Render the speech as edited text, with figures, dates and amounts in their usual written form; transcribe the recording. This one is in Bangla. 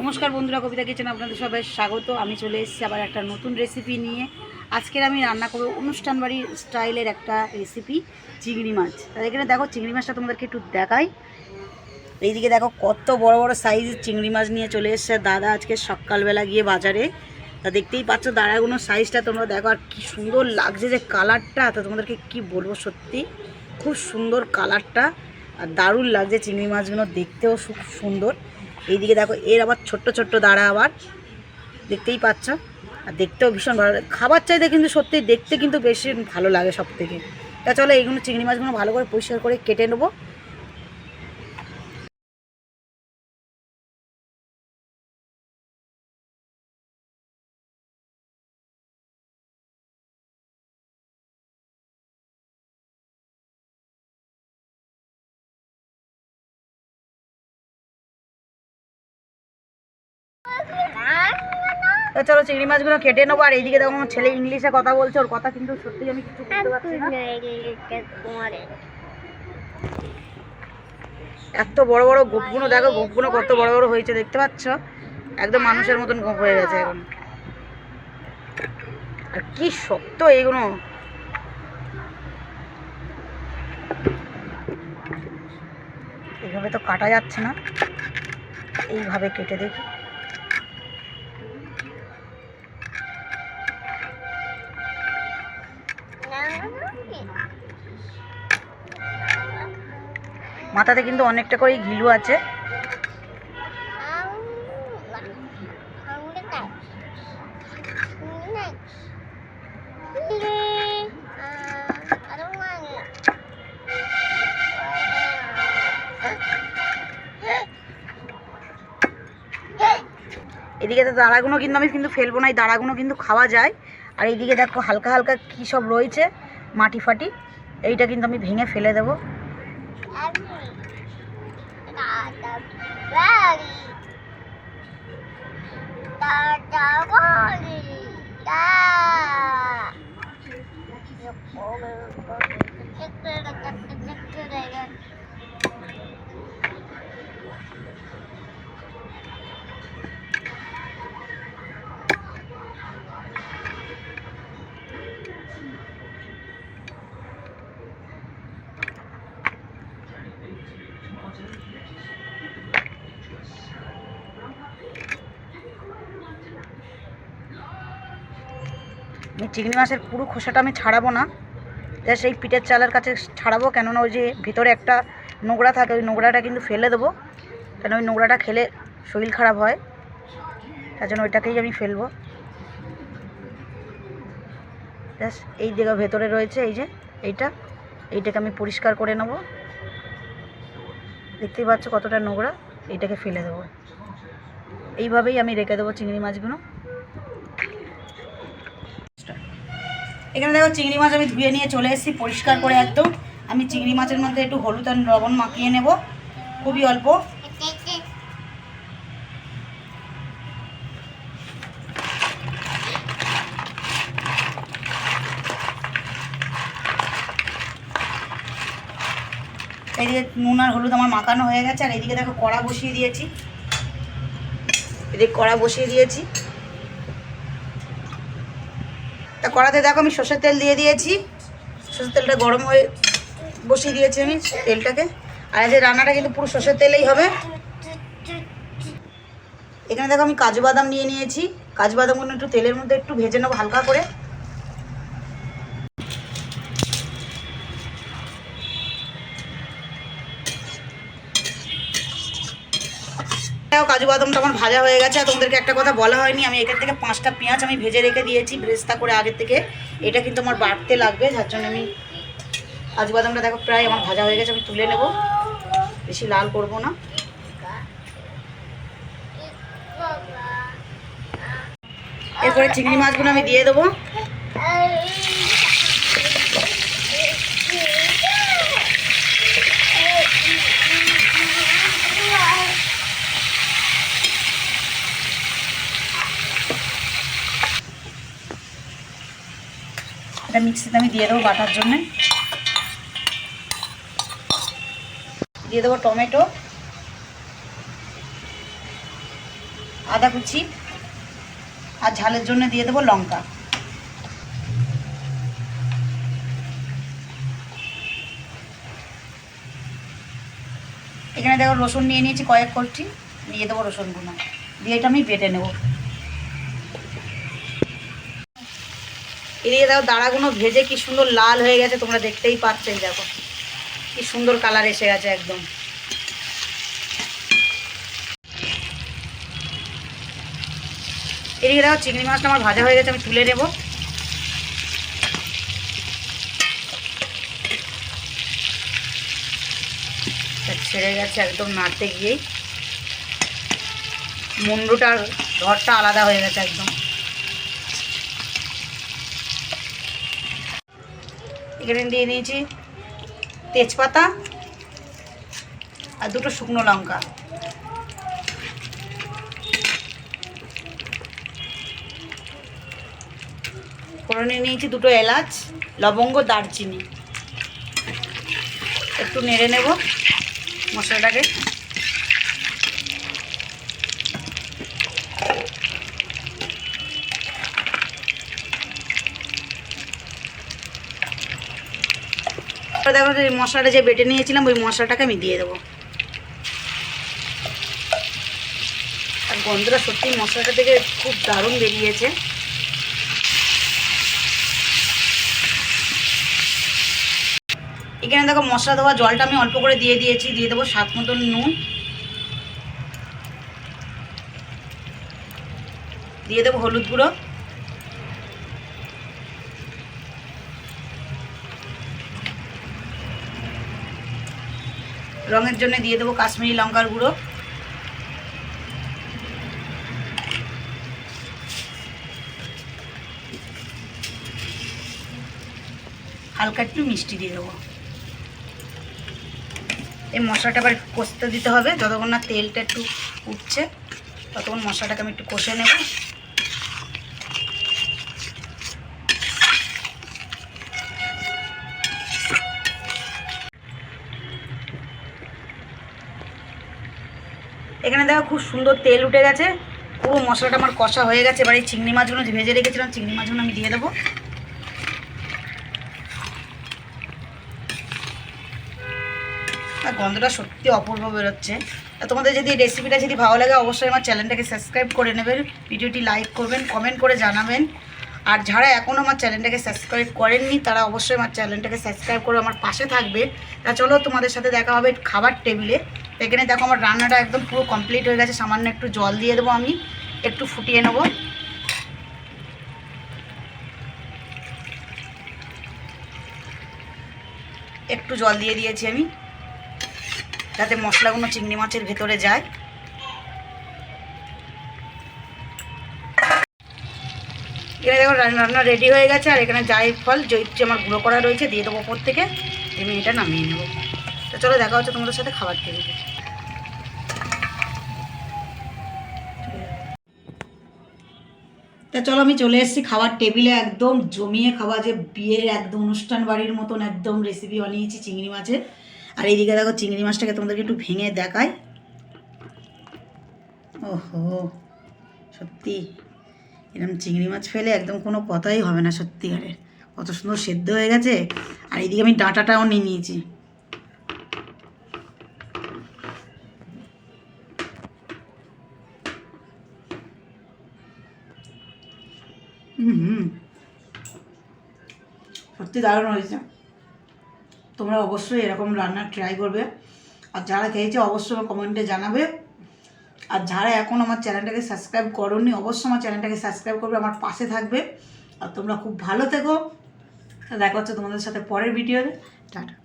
নমস্কার বন্ধুরা, কবিতা কিচেনে আপনাদের সবাই স্বাগত। আমি চলে এসেছি আবার একটা নতুন রেসিপি নিয়ে। আজকের আমি রান্না করব অনুষ্ঠান বাড়ির স্টাইলের একটা রেসিপি, চিংড়ি মাছ। তার এখানে দেখো চিংড়ি মাছটা তোমাদেরকে একটু দেখাই। এইদিকে দেখো কত বড় বড় সাইজের চিংড়ি মাছ নিয়ে চলে এসেছে দাদা আজকে সকালবেলা গিয়ে বাজারে। তা দেখতেই পাচ্ছ দাঁড়াগুলোর সাইজটা তোমরা দেখো, আর কি সুন্দর লাগছে যে কালারটা। তো তোমাদেরকে কি বলবো, সত্যি খুব সুন্দর কালারটা, আর দারুণ লাগছে চিংড়ি মাছগুলো, দেখতেও খুব সুন্দর। এইদিকে দেখো এর আবার ছোট্ট ছোট্ট দাঁড়া, আবার দেখতেই পাচ্ছ, আর দেখতেও ভীষণ ভালো লাগে। খাবার চাইতে কিন্তু সত্যি দেখতে কিন্তু বেশি ভালো লাগে সব থেকে। তা চলো এইগুলো চিংড়ি মাছগুলো ভালো করে পরিষ্কার করে কেটে নেবো। তো চলো চিংড়ি মাছগুলো কেটে নেবো। আর এইদিকে দেখো আমার ছেলে ইংলিশে কথা বলছে, ওর কথা কিন্তু সত্যি আমি কিছু বুঝতে পারছি না। এত বড় বড় গোপগুলো দেখো, গোপগুলো কত বড় বড় হয়েছে দেখতে পাচ্ছ, একদম মানুষের মতন গোপ হয়ে গেছে এখন। আর কি শক্ত এইগুলো, এইভাবে তো কাটা যাচ্ছে না, এইভাবে কেটে দেখি। মাথাতে কিন্তু অনেকটা করে ঘিলু আছে। এদিকে তো দাঁড়াগুলো কিন্তু আমি ফেলবো না, এই দাঁড়াগুলো কিন্তু খাওয়া যায়। আর এইদিকে দেখো হালকা হালকা কী সব রয়েছে মাটি ফাটি, এইটা কিন্তু আমি ভেঙে ফেলে দেবো। চিংড়ি মাছের পুরো খোসাটা আমি ছাড়াবো না, জাস্ট এই পিঠের চালের কাছে ছাড়াবো, কেননা ওই যে ভিতরে একটা নোংরা থাকে, ওই নোংরাটা কিন্তু ফেলে দেবো, কেন ওই নোংরাটা খেলে শরীর খারাপ হয়, তার জন্য ওইটাকেই আমি ফেলবো। জাস্ট এই জায়গা ভেতরে রয়েছে এই যে এইটাকে আমি পরিষ্কার করে নেব। দেখতেই পাচ্ছ কতটা নোংরা, এইটাকে ফেলে দেবো। এইভাবেই আমি রেখে দেবো চিংড়ি মাছগুলো। এখানে দেখো চিংড়ি মাছ আমি ধুয়ে নিয়ে চলে এসেছি পরিষ্কার করে একদম। আমি চিংড়ি মাছের মধ্যে একটু হলুদ আর লবণ মাখিয়ে নেব, খুবই অল্প। এইদিকে নুন আর হলুদ আমার মাখানো হয়ে গেছে। আর এইদিকে দেখো কড়া বসিয়ে দিয়েছি, এদিকে কড়া বসিয়ে দিয়েছি। তা কড়াতে দেখো আমি সর্ষের তেল দিয়ে দিয়েছি, সর্ষের তেলটা গরম হয়ে বসিয়ে দিয়েছি আমি তেলটাকে। আর এই যে রান্নাটা কিন্তু পুরো সর্ষের তেলেই হবে। এখানে দেখো আমি কাজু বাদাম নিয়ে নিয়েছি, কাজু বাদামগুলো একটু তেলের মধ্যে একটু ভেজে নেবো হালকা করে। কাজু বাদামটা আমার ভাজা হয়ে গেছে। আর তোমাদেরকে একটা কথা বলা হয়নি, আমি এখান থেকে 5টা পেঁয়াজ আমি ভেজে রেখে দিয়েছি ব্রেস্তা করে আগের থেকে। এটা কিন্তু আমার বাড়তে লাগবে, যার জন্য আমি কাজু বাদামটা দেখো প্রায় আমার ভাজা হয়ে গেছে, আমি তুলে নেব, বেশি লাল করব না। এরপরে চিংড়ি মাছগুলো আমি দিয়ে দেবো। এটা মিক্সিতে আমি দিয়ে দেবো বাটার জন্য। দিয়ে দেবো টমেটো, আদা কুচি, আর ঝালের জন্য দিয়ে দেবো লঙ্কা। এখানে দেখো রসুন নিয়ে নিয়েছি কয়েক কোটি, দিয়ে দেবো রসুনগুলো, দিয়ে এটা আমি বেটে নেব। এদিকে দেখো দাঁড়াগুলো ভেজে কি সুন্দর লাল হয়ে গেছে, তোমরা দেখতেই পাচ্ছ। দেখো কি সুন্দর কালার এসে গেছে একদম। এদিকে দেখো চিংড়ি মাছটা আমার ভাজা হয়ে গেছে, আমি তুলে নেব। ছেড়ে গেছে একদম নাড়তে গিয়েই, মুন্ডুটার ঘরটা আলাদা হয়ে গেছে একদম। এখানে দিয়ে নিয়েছি তেজপাতা আর দুটো শুকনো লঙ্কা। ফোড়নে নিয়েছি দুটো এলাচ, লবঙ্গ, দারচিনি। একটু নেড়ে নেব মশলাটাকে। দেখো যে মশলাটা যে বেটে নিয়েছিলাম ওই মশলাটাকে আমি দিয়ে দেবো। আর গন্ধটা সত্যি মশলাটা থেকে খুব দারুণ বেরিয়েছে। এখানে দেখো মশলা দেওয়া জলটা আমি অল্প করে দিয়ে দিয়েছি, দিয়ে দেবো স্বাদ মতন নুন, দিয়ে দেবো হলুদ গুঁড়ো, রঙের জন্য দিয়ে দেবো কাশ্মীরি লঙ্কার গুঁড়ো, হালকা একটু মিষ্টি দিয়ে দেবো। এই মশলাটা আবার কষতে দিতে হবে, যতক্ষণ না তেলটা একটু উঠছে ততক্ষণ মশলাটাকে আমি একটু কষে নেব। এখানে দেখো খুব সুন্দর তেল উঠে গেছে, পুরো মশলাটা আমার কষা হয়ে গেছে। এবার এই চিংড়ি মাছগুলো ভেজে রেখেছিলাম, চিংড়ি মাছগুলো আমি দিয়ে দেবো। আর গন্ধটা সত্যি অপূর্ব বেরোচ্ছে। তোমাদের যদি এই রেসিপিটা যদি ভালো লাগে অবশ্যই আমার চ্যানেলটাকে সাবস্ক্রাইব করে নেবেন, ভিডিওটি লাইক করবেন, কমেন্ট করে জানাবেন। আর যারা এখনও আমার চ্যানেলটাকে সাবস্ক্রাইব করেননি তারা অবশ্যই আমার চ্যানেলটাকে সাবস্ক্রাইব করে আমার পাশে থাকবে। তা চলো তোমাদের সাথে দেখা হবে খাবার টেবিলে। এখানে দেখো আমার রান্নাটা একদম পুরো কমপ্লিট হয়ে গেছে। সামান্য একটু জল দিয়ে দেবো, আমি একটু ফুটিয়ে নেব। একটু জল দিয়ে দিয়েছি আমি, যাতে মশলাগুলো চিংড়ি মাছের ভেতরে যায়। এখানে দেখো রান্না রেডি হয়ে গেছে। আর এখানে জায়ফল জয়িত্রী আমার গুঁড়ো করা রয়েছে, দিয়ে দেবো ওপর থেকে। আমি এটা নামিয়ে নেব। তো চলো দেখা হচ্ছে তোমাদের সাথে খাবার টেবিলে। তা চলো আমি চলে এসেছি খাবার টেবিলে, একদম জমিয়ে খাওয়া, যে বিয়ের একদম অনুষ্ঠান বাড়ির মতন একদম রেসিপি বানিয়েছি চিংড়ি মাছের। আর এইদিকে দেখো চিংড়ি মাছটাকে তোমাদেরকে একটু ভেঙে দেখাই। ওহো, সত্যি এরকম চিংড়ি মাছ ফেলে একদম কোনো কথাই হবে না সত্যিকারের, কত সুন্দর সেদ্ধ হয়ে গেছে। আর এইদিকে আমি ডাঁটাটাও নিয়ে নিয়েছি। সত্যি দারুণ হয়েছে। তোমরা অবশ্যই এরকম রান্না ট্রাই করবে। আর যারা খেয়েছে অবশ্যই কমেন্টে জানাবে। আর যারা এখন আমার চ্যানেলটাকে সাবস্ক্রাইব করোনি অবশ্যই আমার চ্যানেলটাকে সাবস্ক্রাইব করবে, আমার পাশে থাকবে। আর তোমরা খুব ভালো থেকো। দেখা হচ্ছে তোমাদের সাথে পরের ভিডিওতে। টাটা।